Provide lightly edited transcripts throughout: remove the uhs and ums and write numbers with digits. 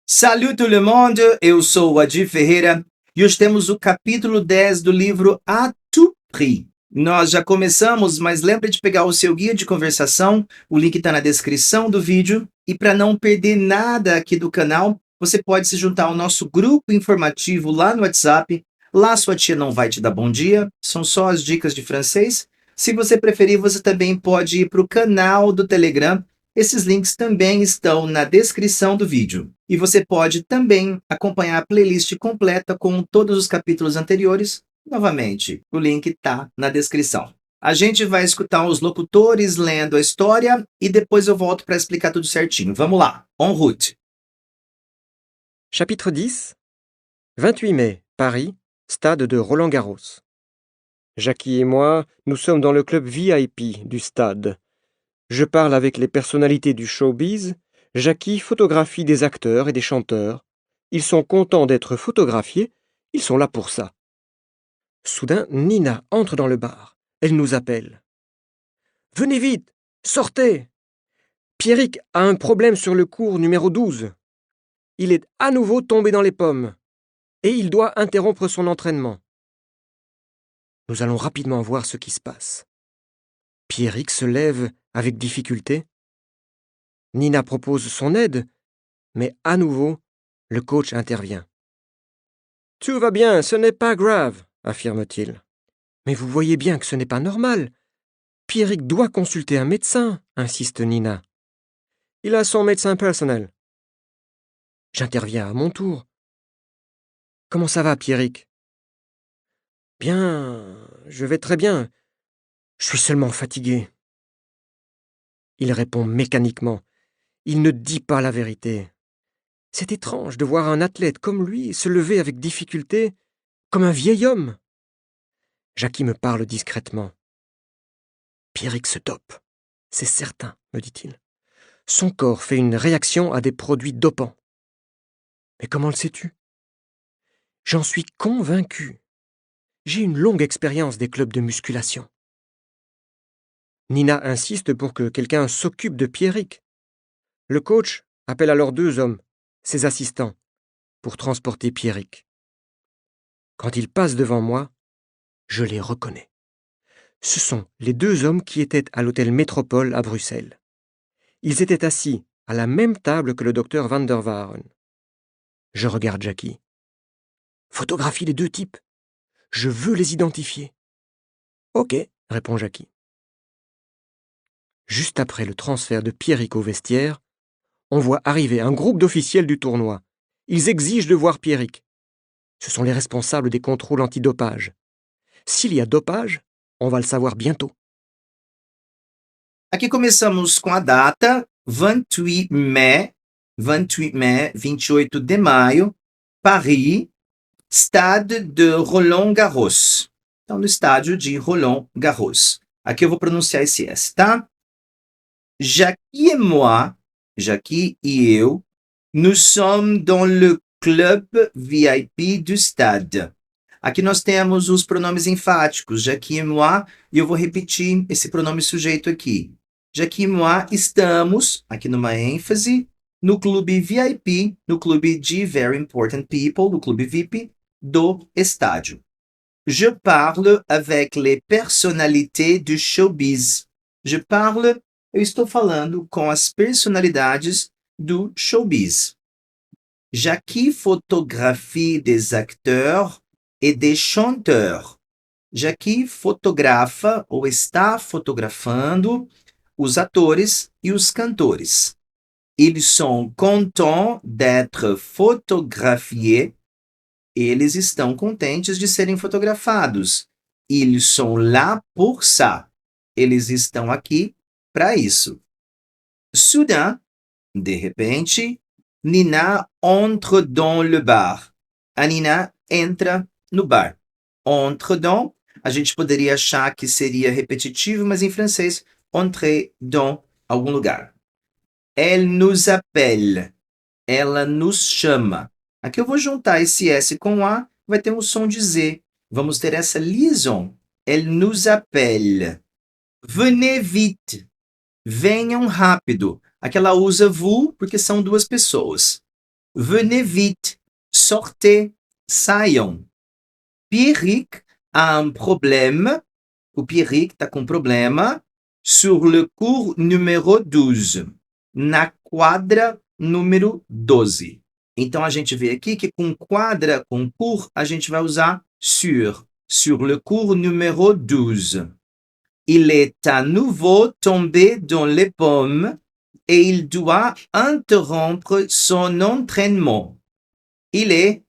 Salut tout le monde, eu sou o Adi Ferreira e hoje temos o capítulo 10 do livro A Tout Prix. Nós já começamos, mas lembre de pegar o seu guia de conversação, o link está na descrição do vídeo. E para não perder nada aqui do canal, você pode se juntar ao nosso grupo informativo lá no WhatsApp. Lá sua tia não vai te dar bom dia, são só as dicas de francês. Se você preferir, você também pode ir para o canal do Telegram. Esses links também estão na descrição do vídeo. E você pode também acompanhar a playlist completa com todos os capítulos anteriores. Novamente, o link está na descrição. A gente vai escutar os locutores lendo a história e depois eu volto para explicar tudo certinho. Vamos lá, en route. Chapitre 10 28 mai, Paris, stade de Roland-Garros. Jackie et moi, nous sommes dans le club VIP du stade. Je parle avec les personnalités du showbiz. Jackie photographie des acteurs et des chanteurs. Ils sont contents d'être photographiés. Ils sont là pour ça. Soudain, Nina entre dans le bar. Elle nous appelle. « Venez vite, sortez ! Pierrick a un problème sur le cours numéro 12. Il est à nouveau tombé dans les pommes. Et il doit interrompre son entraînement. » Nous allons rapidement voir ce qui se passe. Pierrick se lève avec difficulté. Nina propose son aide, mais à nouveau, le coach intervient. « Tout va bien, ce n'est pas grave, » affirme-t-il. « Mais vous voyez bien que ce n'est pas normal. Pierrick doit consulter un médecin, » insiste Nina. « Il a son médecin personnel. » J'interviens à mon tour. « Comment ça va, Pierrick ?»« Bien, je vais très bien. Je suis seulement fatigué. » Il répond mécaniquement. Il ne dit pas la vérité. C'est étrange de voir un athlète comme lui se lever avec difficulté, comme un vieil homme. Jackie me parle discrètement. Pierrick se dope. C'est certain, me dit-il. Son corps fait une réaction à des produits dopants. Mais comment le sais-tu ? J'en suis convaincu. J'ai une longue expérience des clubs de musculation. Nina insiste pour que quelqu'un s'occupe de Pierrick. Le coach appelle alors 2 hommes, ses assistants, pour transporter Pierrick. Quand ils passent devant moi, je les reconnais. Ce sont les 2 hommes qui étaient à l'hôtel Métropole à Bruxelles. Ils étaient assis à la même table que le docteur Van der Waaren. Je regarde Jackie. Photographie les 2 types. Je veux les identifier. Ok, répond Jackie. Juste après le transfert de Pierrick au vestiaire, on voit arriver un groupe d'officiels du tournoi. Ils exigent de voir Pierrick. Ce sont les responsables des contrôles antidopage. S'il y a dopage, on va le savoir bientôt. Aqui começamos com a data, 28 mai, 28 de maio, Paris, Stade de Roland-Garros. Então, no estádio de Roland-Garros. Aqui eu vou pronunciar esse S, tá? Jackie et moi, Jackie e eu, nous sommes dans le club VIP du stade. Aqui nós temos os pronomes enfáticos, Jackie et moi, e eu vou repetir esse pronome sujeito aqui. Jackie et moi estamos, aqui numa ênfase, no clube VIP, no clube de Very Important People, no clube VIP do estádio. Je parle avec les personnalités du showbiz. Je parle, eu estou falando com as personalidades do showbiz. Jackie photographie des acteurs et des chanteurs. Jackie fotografa ou está fotografando os atores e os cantores. Ils sont contents d'être photographiés. Eles estão contentes de serem fotografados. Ils sont là pour ça. Eles estão aqui para isso. Soudain, de repente, Nina entre dans le bar. A Nina entra no bar. Entre dans, a gente poderia achar que seria repetitivo, mas em francês, entrer dans algum lugar. Elle nous appelle. Ela nos chama. Aqui eu vou juntar esse S com A, vai ter um som de Z. Vamos ter essa liaison. Elle nous appelle. Venez vite. Venham rápido. Aqui ela usa vous porque são 2 pessoas. Venez vite. Sortez. Saiam. Pierrick a un problème. O Pierrick está com problema sur le cours número 12. Na quadra número 12. Então, a gente vê aqui que com quadra, com cours, a gente vai usar sur. Sur le cours numéro 12. Il est à nouveau tombé dans les pommes et il doit interrompre son entraînement. Il est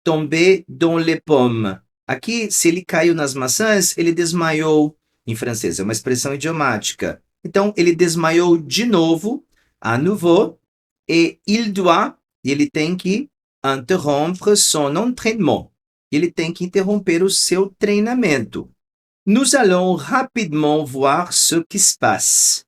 tombé dans les pommes. Aqui, se ele caiu nas maçãs, ele desmaiou. Em francês, é uma expressão idiomática. Então, ele desmaiou de novo, à nouveau, et il doit, ele tem que interrompre son entraînement. Ele tem que interromper o seu treinamento. Nous allons rapidement voir ce qui se passe.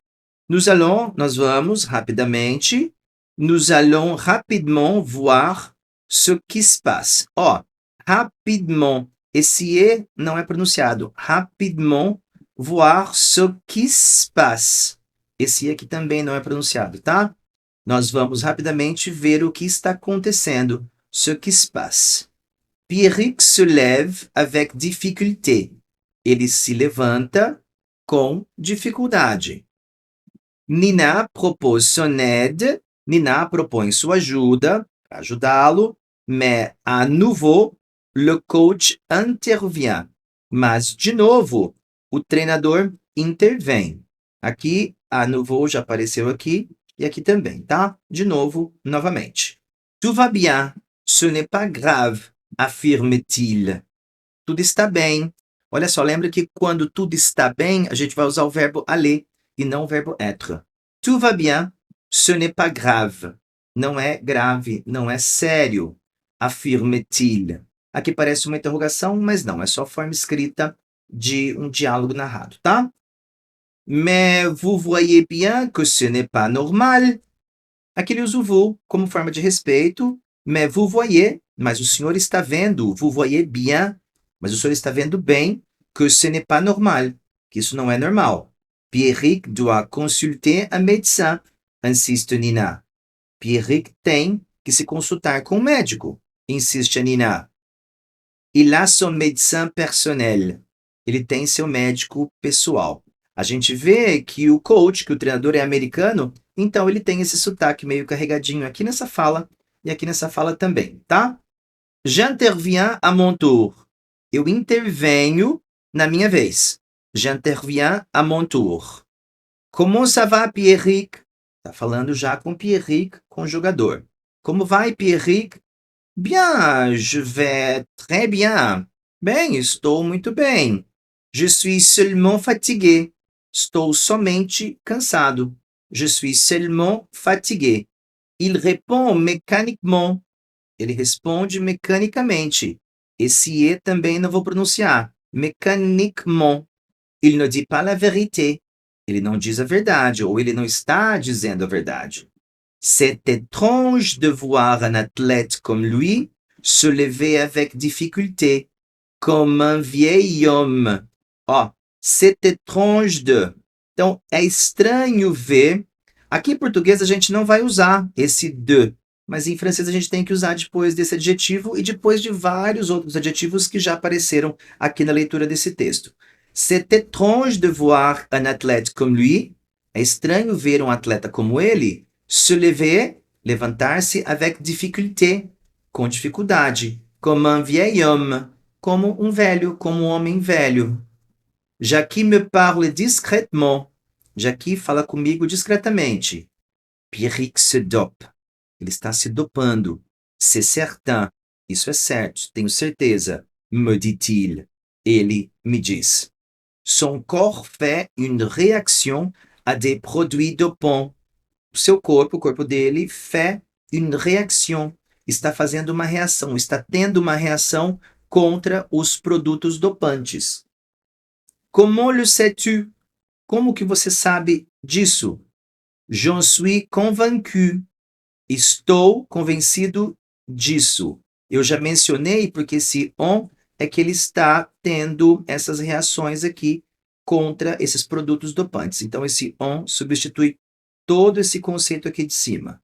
Nós vamos rapidamente. Nous allons rapidement voir ce qui se passe. Ó, rapidement. Esse E não é pronunciado. Rapidement voir ce qui se passe. Esse E aqui também não é pronunciado, tá? Nós vamos rapidamente ver o que está acontecendo. Ce qui se passe. Pierrick se lève avec difficulté. Ele se levanta com dificuldade. Nina propose son aide. Nina propõe sua ajuda para ajudá-lo. Mais à nouveau, le coach intervient. Mas, de novo, o treinador intervém. Aqui, à nouveau já apareceu aqui e aqui também, tá? De novo, novamente. Tout va bien. Ce n'est pas grave, affirme-t-il. Tudo está bem. Olha só, lembra que quando tudo está bem, a gente vai usar o verbo aller e não o verbo être. Tout va bien. Ce n'est pas grave. Não é grave, não é sério. Affirme-t-il. Aqui parece uma interrogação, mas não, é só forma escrita de um diálogo narrado, tá? Mais vous voyez bien que ce n'est pas normal. Aqui ele usa o vous como forma de respeito. Mais vous voyez, mas o senhor está vendo. Vous voyez bien, mas o senhor está vendo bem que ce n'est pas normal, que isso não é normal. Pierrick doit consulter un médecin, insiste Nina. Pierrick tem que se consultar com um médico, insiste a Nina. Il a son médecin personnel. Ele tem seu médico pessoal. A gente vê que o coach, que o treinador é americano, então ele tem esse sotaque meio carregadinho aqui nessa fala e aqui nessa fala também, tá? J'interviens à mon tour. Eu intervenho na minha vez. J'interviens à mon tour. Comment ça va, Pierrick? Tá falando já com Pierrick, conjugador. Como vai, Pierrick? Bien, je vais très bien. Bem, estou muito bem. Je suis seulement fatigué. Estou somente cansado. Je suis seulement fatigué. Il répond mécaniquement. Ele responde mecanicamente. Esse E também não vou pronunciar. Mécaniquement. Il ne dit pas la vérité. Ele não diz a verdade, ou ele não está dizendo a verdade. C'est étrange de voir un athlète comme lui se lever avec difficulté, comme un vieil homme. Ó, c'est étrange de. Então, é estranho ver. Aqui em português a gente não vai usar esse de, mas em francês a gente tem que usar depois desse adjetivo e depois de vários outros adjetivos que já apareceram aqui na leitura desse texto. C'est étrange de voir un athlète comme lui. É estranho ver um atleta como ele se lever, levantar-se avec difficulté, com dificuldade, comme un vieil homme, como um velho, como um homem velho. Jackie me parle discrètement. Jackie fala comigo discretamente. Pierrick se dope. Ele está se dopando. C'est certain. Isso é certo, tenho certeza. Me dit-il. Ele me diz. Son corps fait une réaction à des produits dopants. O seu corpo, o corpo dele, fait une réaction. Está fazendo uma reação, está tendo uma reação contra os produtos dopantes. Comment le sais-tu? Como que você sabe disso? J'en suis convaincu. Estou convencido disso. Eu já mencionei porque esse on é que ele está tendo essas reações aqui contra esses produtos dopantes. Então, esse on substitui todo esse conceito aqui de cima.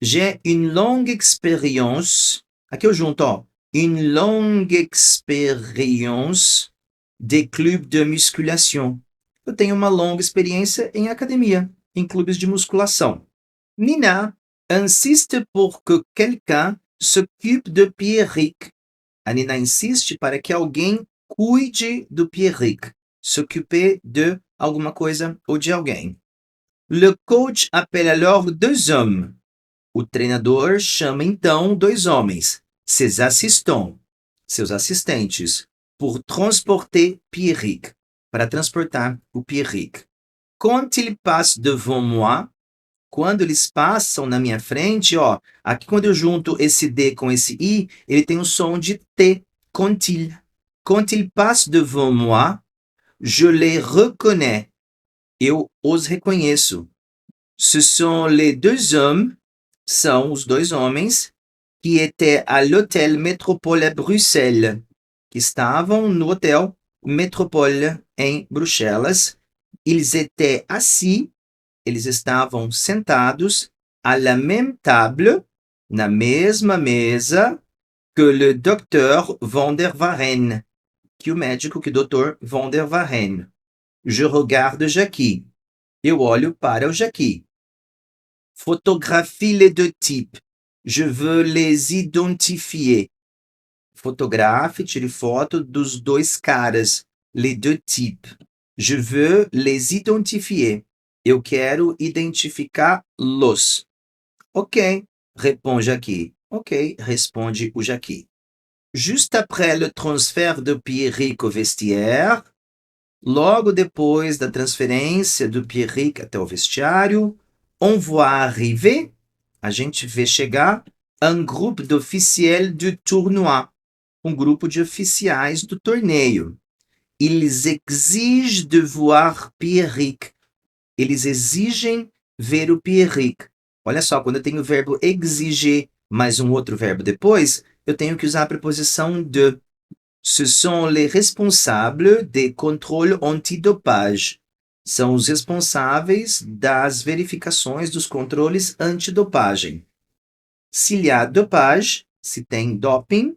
J'ai une longue expérience. Aqui eu junto, ó. Une longue expérience de clubes de musculation. Eu tenho uma longa experiência em academia, em clubes de musculação. Nina insiste pour que quelqu'un s'occupe de Pierrick. A Nina insiste para que alguém cuide do Pierrick. S'occuper de alguma coisa ou de alguém. Le coach appelle alors deux hommes. O treinador chama então dois homens, seus assistentes, pour transporter Pierrick, para transportar o Pierrick. Quand il passe devant moi, quando eles passam na minha frente, ó, aqui quando eu junto esse D com esse I, ele tem um som de T, quand il. Quand il passe devant moi, je les reconnais. Eu os reconheço. Ce sont les deux hommes, são os dois homens, qui étaient à l'hôtel Métropole à Bruxelles, que estavam no hotel Métropole em Bruxelas. Ils étaient assis, eles estavam sentados à la même table, na mesma mesa, que le docteur Van der Waaren, que o médico, que o doutor Van der Waaren. Je regarde Jackie. Eu olho para o Jackie. Photographie les deux types. Je veux les identifier. Fotografe, tire foto dos dois caras. Les deux types. Je veux les identifier. Eu quero identificá-los. Ok, répond Jackie. Ok, responde o Jackie. Juste après le transfert de Pierrick au vestiaire, logo depois da transferência do Pierrick até o vestiário, on voit arriver, a gente vê chegar, un groupe d'officiels du tournoi, um grupo de oficiais do torneio. Ils exigent de voir Pierrick. Eles exigem ver o Pierrick. Olha só, quando eu tenho o verbo exiger mais um outro verbo depois, eu tenho que usar a preposição de. Ce sont les responsables des contrôles antidopage. São os responsáveis das verificações dos controles antidopagem. S'il y a dopage, se tem doping,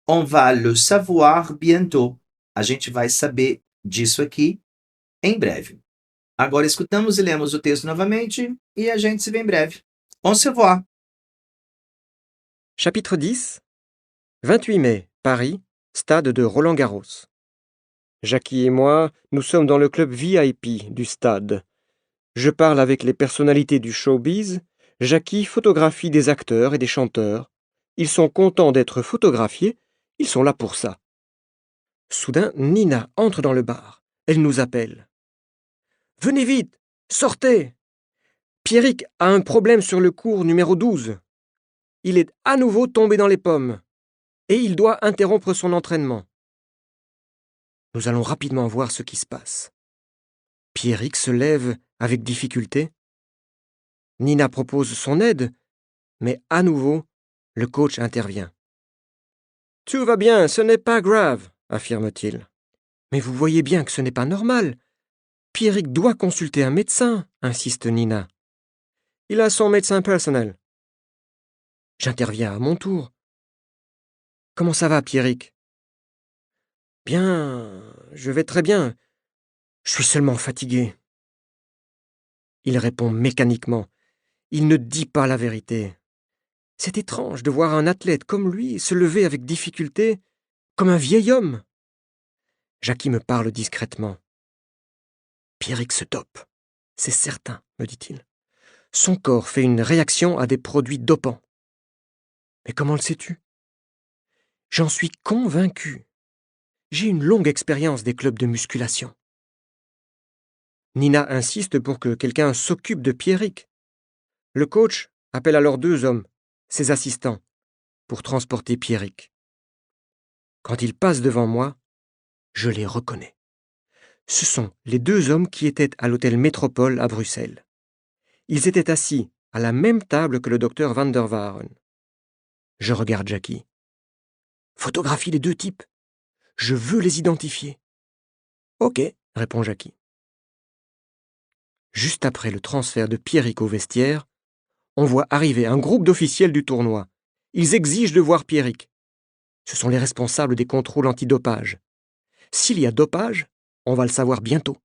on va le savoir bientôt. A gente vai saber disso aqui em breve. Agora escutamos e lemos o texto novamente e a gente se vê em breve. On se voit. Chapitre 10 28 mai, Paris, stade de Roland-Garros. Jackie et moi, nous sommes dans le club VIP du stade. Je parle avec les personnalités du showbiz. Jackie photographie des acteurs et des chanteurs. Ils sont contents d'être photographiés. Ils sont là pour ça. Soudain, Nina entre dans le bar. Elle nous appelle. « Venez vite, sortez ! Pierrick a un problème sur le cours numéro 12. Il est à nouveau tombé dans les pommes et il doit interrompre son entraînement. » Nous allons rapidement voir ce qui se passe. Pierrick se lève avec difficulté. Nina propose son aide, mais à nouveau, le coach intervient. « Tout va bien, ce n'est pas grave, » affirme-t-il. « Mais vous voyez bien que ce n'est pas normal. Pierrick doit consulter un médecin, » insiste Nina. « Il a son médecin personnel. » J'interviens à mon tour. « Comment ça va, Pierrick ?»« Bien, je vais très bien. Je suis seulement fatigué. » Il répond mécaniquement. Il ne dit pas la vérité. C'est étrange de voir un athlète comme lui se lever avec difficulté, comme un vieil homme. Jackie me parle discrètement. Pierrick se dope. C'est certain, me dit-il. Son corps fait une réaction à des produits dopants. Mais comment le sais-tu ? J'en suis convaincu. J'ai une longue expérience des clubs de musculation. Nina insiste pour que quelqu'un s'occupe de Pierrick. Le coach appelle alors deux hommes, ses assistants, pour transporter Pierrick. Quand ils passent devant moi, je les reconnais. Ce sont les deux hommes qui étaient à l'hôtel Métropole à Bruxelles. Ils étaient assis à la même table que le docteur Van der Waaren. Je regarde Jackie. Photographie les deux types. Je veux les identifier. Ok, répond Jackie. Juste après le transfert de Pierrick au vestiaire, On voit arriver un groupe d'officiels du tournoi. Ils exigent de voir Pierrick. Ce sont les responsables des contrôles antidopage. S'il y a dopage, on va le savoir bientôt.